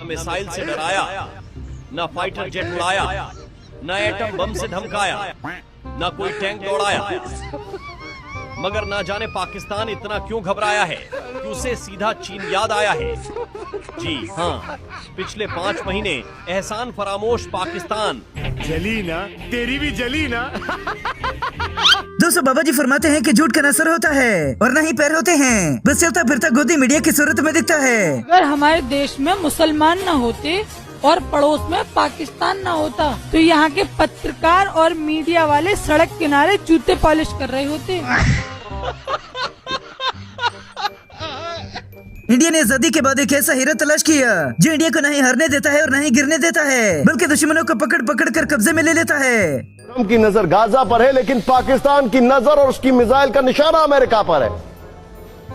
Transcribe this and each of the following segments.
Missile से डराया, न फाइटर जेट उड़ाया, न एटम बम से धमकाया, न कोई टैंक दौड़ाया। मगर ना जाने पाकिस्तान इतना क्यों घबराया है कि उसे सीधा चीन याद आया है। जी हाँ, पिछले 5 महीने एहसान फरामोश पाकिस्तान जली ना, तेरी भी जली ना। दोस्तों, बाबा जी फरमाते हैं कि झूठ का असर होता है और ना ही पैर होते हैं, बस चलता फिरता गोदी मीडिया की सूरत में दिखता है। अगर हमारे देश में मुसलमान न होते और पड़ोस में पाकिस्तान न होता तो यहाँ के पत्रकार और मीडिया वाले सड़क किनारे जूते पॉलिश कर रहे होते। इंडिया ने आजादी के बाद एक ऐसा हीरा तलाश किया जो इंडिया को नहीं हारने देता है और नहीं गिरने देता है, बल्कि दुश्मनों को पकड़ पकड़ कर कब्जे में ले लेता है। ट्रंप की नजर गाजा पर है, लेकिन पाकिस्तान की नजर और उसकी मिसाइल का निशाना अमेरिका पर है।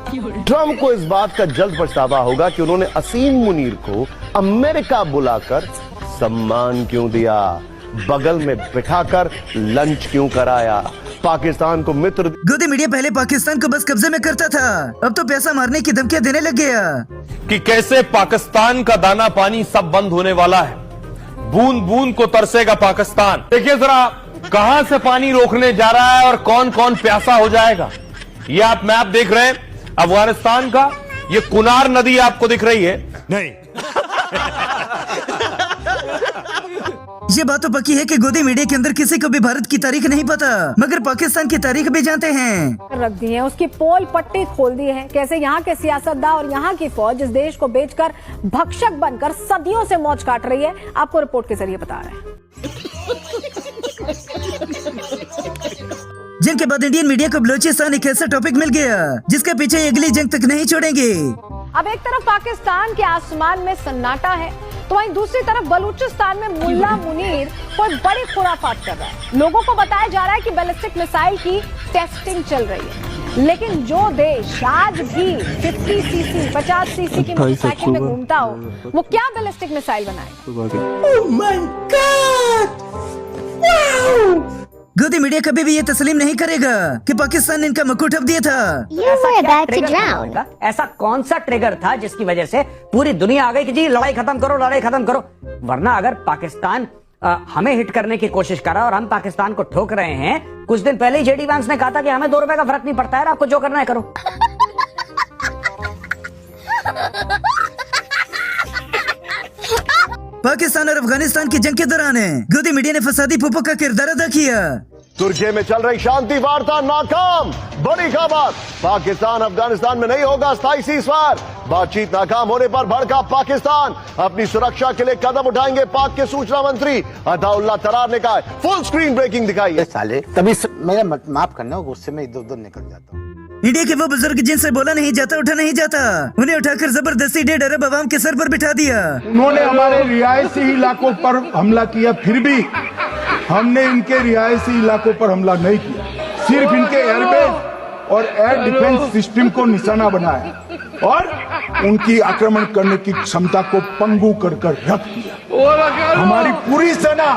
ट्रंप को इस बात का जल्द पछतावा होगा कि उन्होंने असीम मुनीर को अमेरिका बुलाकर सम्मान क्यों दिया, बगल में बिठाकर लंच क्यों कराया, पाकिस्तान को मित्र। गोदी मीडिया पहले पाकिस्तान को बस कब्जे में करता था, अब तो पैसा मारने की धमकियां देने लग गया कि कैसे पाकिस्तान का दाना पानी सब बंद होने वाला है, बूंद बूंद को तरसेगा पाकिस्तान। देखिए जरा कहां से पानी रोकने जा रहा है और कौन कौन प्यासा हो जाएगा। ये आप मैप देख रहे हैं अफगानिस्तान का, ये कुनार नदी आपको दिख रही है। नहीं। ये बात तो पक्की है कि गोदी मीडिया के अंदर किसी को भी भारत की तारीख नहीं पता, मगर पाकिस्तान की तारीख भी जानते हैं। रख दी है, उसकी पोल पट्टी खोल दी है। कैसे यहाँ के सियासतदान और यहाँ की फौज इस देश को बेचकर भक्षक बनकर सदियों से मौज काट रही है, आपको रिपोर्ट के जरिए बता रहे हैं। जिनके बाद इंडियन मीडिया को बलूचिस्तान एक ऐसा टॉपिक मिल गया जिसके पीछे अगली जंग तक नहीं छोड़ेंगे। अब एक तरफ पाकिस्तान के आसमान में सन्नाटा है, तो वहीं दूसरी तरफ बलूचिस्तान में मुल्ला मुनीर कोई बड़ी खुराफात कर रहा है। लोगों को बताया जा रहा है कि बैलिस्टिक मिसाइल की टेस्टिंग चल रही है, लेकिन जो देश आज भी 50 सीसी की मोटरसाइकिल में घूमता हो, वो क्या बैलिस्टिक मिसाइल बनाएगा? Oh my God! गोदी मीडिया कभी भी ये तस्लीम नहीं करेगा कि पाकिस्तान ने इनका मुकुट ठप दिया था। ऐसा कौन सा ट्रिगर था जिसकी वजह से पूरी दुनिया आ गई कि जी लड़ाई खत्म करो, लड़ाई खत्म करो। वरना अगर पाकिस्तान हमें हिट करने की कोशिश करा और हम पाकिस्तान को ठोक रहे हैं, कुछ दिन पहले ही जेडी वांस ने कहा था कि हमें 2 रुपए का फर्क नहीं पड़ता है, आपको जो करना है करो। पाकिस्तान और अफगानिस्तान की जंग के दौरान गोदी मीडिया ने फसादी पोपो का किरदार अदा किया। तुर्की में चल रही शांति वार्ता नाकाम, बड़ी खबर, पाकिस्तान अफगानिस्तान में नहीं होगा स्थायी सीज़फायर। बातचीत नाकाम होने पर भड़का पाकिस्तान, अपनी सुरक्षा के लिए कदम उठाएंगे पाक के सूचना मंत्री अताउल्लाह तरार ने कहा। फुल स्क्रीन ब्रेकिंग दिखाई है। साले तभी मेरा माफ करना, गुस्से में इधर उधर निकल जाता हूँ। इंडिया के वो बुजुर्ग जिनसे बोला नहीं जाता, उठा नहीं जाता, उन्हें उठाकर जबरदस्ती 1.5 अरब आवाम के सर पर बिठा दिया। उन्होंने हमारे रिहायशी इलाकों पर हमला किया, फिर भी हमने इनके रिहायशी इलाकों पर हमला नहीं किया, सिर्फ इनके एयरबेस और एयर डिफेंस सिस्टम को निशाना बनाया और उनकी आक्रमण करने की क्षमता को पंगु कर रख दिया। हमारी पूरी सेना,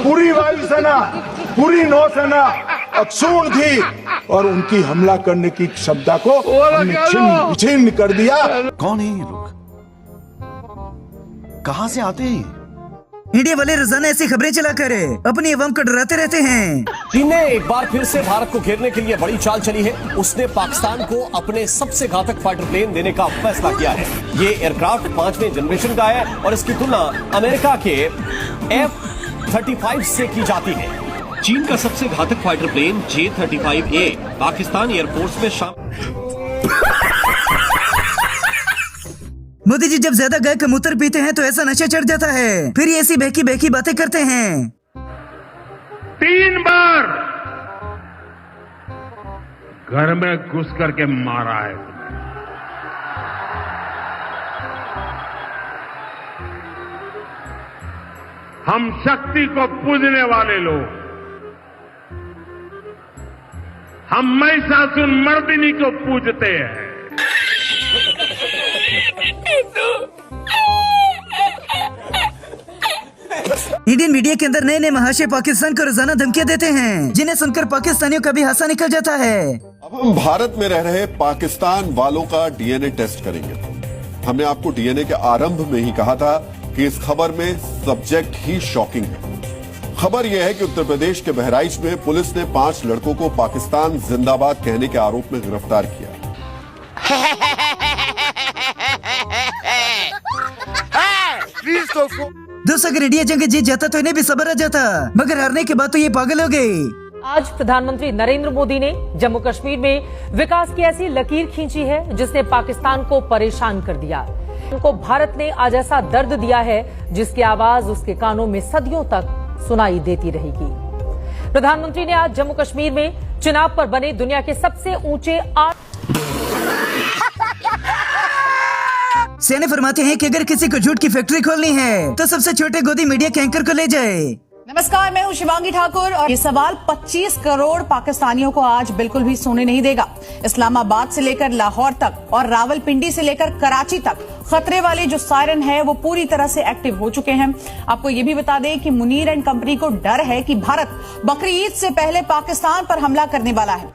पूरी वायुसेना, पूरी नौसेना अक्षुण्ण थी और उनकी हमला करने की क्षमता को हमने छिन्न विछिन्न कर दिया। कौन है ये लोग, कहां से आते हैं? इंडिया वाले रोजाना ऐसी खबरें चलाकर अपनी अवाम को डराते रहते हैं। चीन ने एक बार फिर से भारत को घेरने के लिए बड़ी चाल चली है। उसने पाकिस्तान को अपने सबसे घातक फाइटर प्लेन देने का फैसला किया है। ये एयरक्राफ्ट 5वें जनरेशन का है और इसकी तुलना अमेरिका के F-35 से की जाती है। चीन का सबसे घातक fighter plane J-35A Pakistan air force में शामिल। मोदी जी जब ज्यादा गाय का मूत्र पीते हैं तो ऐसा नशा चढ़ जाता है, फिर ये ऐसी बहकी बहकी बातें करते हैं। 3 बार घर में घुस करके मारा है। हम शक्ति को पूजने वाले लोग, हम महिषासुर मर्दिनी को पूजते हैं। इंडियन मीडिया के अंदर नए नए महाशय पाकिस्तान को रोजाना धमकियां देते हैं, जिन्हें सुनकर पाकिस्तानियों का भी हासा निकल जाता है। अब हम भारत में रह रहे पाकिस्तान वालों का डीएनए टेस्ट करेंगे। हमने आपको डीएनए के आरंभ में ही कहा था कि इस खबर में सब्जेक्ट ही शॉकिंग है। खबर यह है कि उत्तर प्रदेश के बहराइच में पुलिस ने 5 लड़कों को पाकिस्तान जिंदाबाद कहने के आरोप में गिरफ्तार किया। दोस्तों अगर इंडिया जंग जीत जाता तो इन्हें भी सब्र आ जाता, मगर हारने के बाद तो ये पागल हो गए। आज प्रधानमंत्री नरेंद्र मोदी ने जम्मू कश्मीर में विकास की ऐसी लकीर खींची है जिसने पाकिस्तान को परेशान कर दिया। उनको भारत ने आज ऐसा दर्द दिया है जिसकी आवाज उसके कानों में सदियों तक सुनाई देती रहेगी। प्रधानमंत्री ने आज जम्मू कश्मीर में चिनाब पर बने दुनिया के सबसे ऊंचे सियाने फरमाते हैं कि अगर किसी को झूठ की फैक्ट्री खोलनी है तो सबसे छोटे गोदी मीडिया के एंकर को ले जाए। नमस्कार, मैं हूं शिवांगी ठाकुर और ये सवाल 25 करोड़ पाकिस्तानियों को आज बिल्कुल भी सोने नहीं देगा। इस्लामाबाद से लेकर लाहौर तक और रावलपिंडी से लेकर कराची तक खतरे वाले जो सायरन है वो पूरी तरह से एक्टिव हो चुके हैं। आपको ये भी बता दें कि मुनीर एंड कंपनी को डर है कि भारत बकरी ईद से पहले पाकिस्तान पर हमला करने वाला है।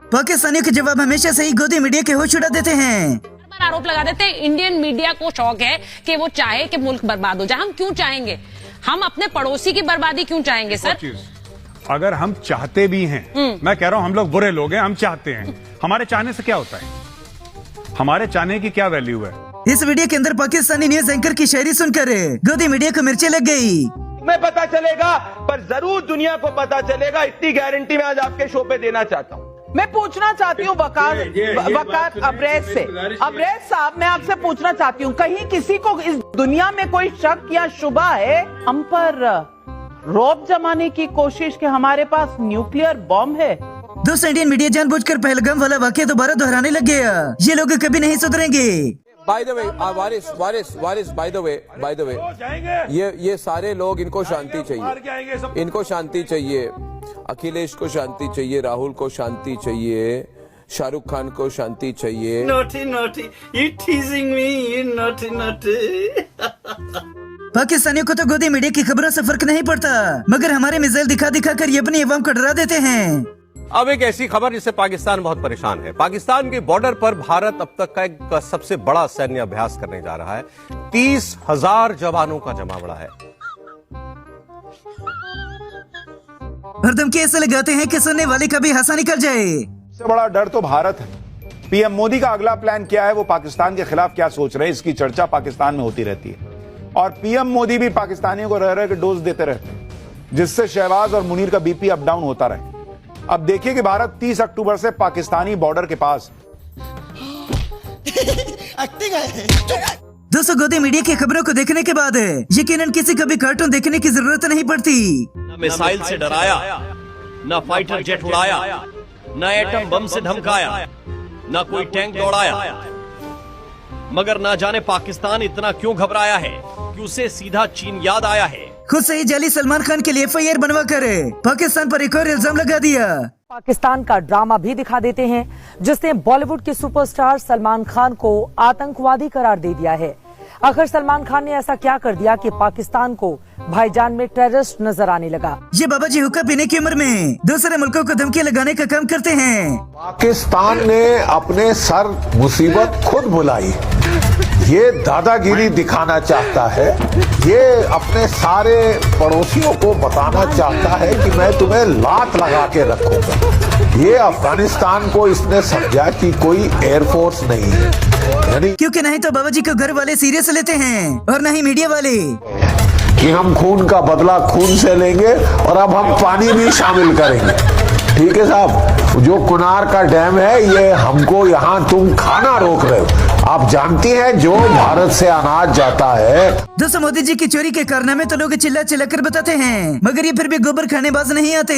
पाकिस्तानियों के जवाब हमेशा से ही गोदी मीडिया के होश उड़ा देते हैं। आरोप लगा देते हैं इंडियन मीडिया को शौक है कि वो चाहे कि मुल्क बर्बाद हो जाए। हम क्यों चाहेंगे? हम अपने पड़ोसी की बर्बादी क्यों चाहेंगे सर? अगर हम चाहते भी हैं, मैं कह रहा हूं हम लोग बुरे लोग हैं, हम चाहते हैं, हमारे चाहने से क्या होता है? हमारे चाहने की क्या वैल्यू है? इस वीडियो के अंदर पाकिस्तानी न्यूज एंकर की शायरी सुनकर गोदी मीडिया को मिर्ची लग गई। तुम्हें पता चलेगा पर जरूर दुनिया को पता चलेगा, इतनी गारंटी मैं आज आपके शो पे देना चाहता हूँ। मैं पूछना चाहती हूँ वकार अब्रेज से, अब्रेज साहब मैं आपसे पूछना चाहती हूँ, कहीं किसी को इस दुनिया में कोई शक या शुबा है हम पर रौब जमाने की कोशिश कि हमारे पास न्यूक्लियर बॉम्ब है? दोस्तों इंडियन मीडिया जानबूझकर पहलगाम वाला वाकया दोबारा दोहराने लग गया। ये लोग कभी नहीं सुधरेंगे। बाय द वे वारिस बाय द वे ये सारे लोग, इनको शांति चाहिए, इनको शांति चाहिए, अखिलेश को शांति चाहिए, राहुल को शांति चाहिए, शाहरुख खान को शांति चाहिए। Naughty you teasing me, you naughty। पाकिस्तानियों को तो गोदी मीडिया की खबरों से फर्क नहीं पड़ता, मगर हमारे मिसाइल दिखा दिखा कर ये अपनी अवाम को डरा देते हैं। अब एक ऐसी खबर जिससे पाकिस्तान बहुत परेशान है। पाकिस्तान के बॉर्डर पर भारत अब तक का एक सबसे बड़ा सैन्य अभ्यास करने जा रहा है। 30,000 जवानों का जमावड़ा है। हरदम के ऐसे लगाते हैं कि सुनने वाले का भी हंसा निकल जाए। सबसे बड़ा डर तो भारत है। पीएम मोदी का अगला प्लान क्या है, वो पाकिस्तान के खिलाफ क्या सोच रहे हैं, इसकी चर्चा पाकिस्तान में होती रहती है। और पीएम मोदी भी पाकिस्तानियों को रह रहे के डोज देते रहते हैं, जिससे शहबाज और मुनीर का बीपी अप डाउन होता रहे। अब देखिए कि भारत 30 अक्टूबर से पाकिस्तानी बॉर्डर के पास दोस्तों गोदी मीडिया की खबरों को देखने के बाद यकीनन किसी को भी कार्टून देखने की जरूरत नहीं पड़ती। न मिसाइल से डराया, न फाइटर जेट उड़ाया, न एटम बम से धमकाया, न कोई टैंक दौड़ाया, मगर ना जाने पाकिस्तान इतना क्यों घबराया है कि उसे सीधा चीन याद आया है। खुद से ही जाली सलमान खान के लिए FIR बनवा कर पाकिस्तान पर एक और इल्जाम लगा दिया। पाकिस्तान का ड्रामा भी दिखा देते हैं जिसने बॉलीवुड के सुपरस्टार सलमान खान को आतंकवादी करार दे दिया है। आखिर सलमान खान ने ऐसा क्या कर दिया कि पाकिस्तान को भाईजान में टेररिस्ट नजर आने लगा? ये बाबा जी हुक्का पीने की उम्र में दूसरे मुल्कों को धमकी लगाने का काम करते हैं। पाकिस्तान ने अपने सर मुसीबत खुद बुलाई। ये दादागिरी दिखाना चाहता है, ये अपने सारे पड़ोसियों को बताना चाहता है कि मैं तुम्हें लात लगा के रखूंगा। ये अफगानिस्तान को इसने समझा कि कोई एयरफोर्स नहीं है, यानी क्योंकि नहीं तो बाबा जी को घर वाले सीरियस लेते हैं और नहीं मीडिया वाले, कि हम खून का बदला खून से लेंगे और अब हम पानी भी शामिल करेंगे। ठीक है साहब, जो कुनार का डैम है ये हमको यहाँ तुम खाना रोक रहे हो। आप जानती हैं जो भारत से अनाज जाता है। दोस्तों मोदी जी की चोरी के कारनामे तो लोग चिल्ला चिल्ला कर बताते हैं, मगर ये फिर भी गोबर खाने बाज नहीं आते।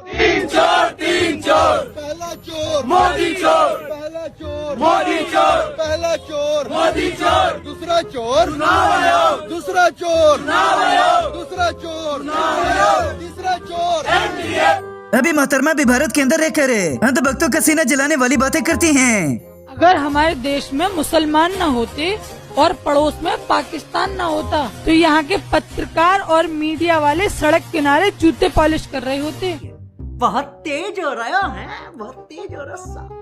तीन चोर, पहला चोर मोदी चोर, पहला चोर मोदी चोर, पहला चोर मोदी चोर, दूसरा चोर चुनाव आयोग, दूसरा चोर चुनाव आयोग, दूसरा चोर चुनाव आयोग, तीसरा चोर एनडीए। अभी मोहतरमा भी भारत के अंदर रहकर अंधभक्तों का सीना जलाने वाली बातें करती हैं। अगर हमारे देश में मुसलमान न होते और पड़ोस में पाकिस्तान न होता तो यहाँ के पत्रकार और मीडिया वाले सड़क किनारे जूते पॉलिश कर रहे होते। बहुत तेज हो रहा है, बहुत तेज हो रहा है।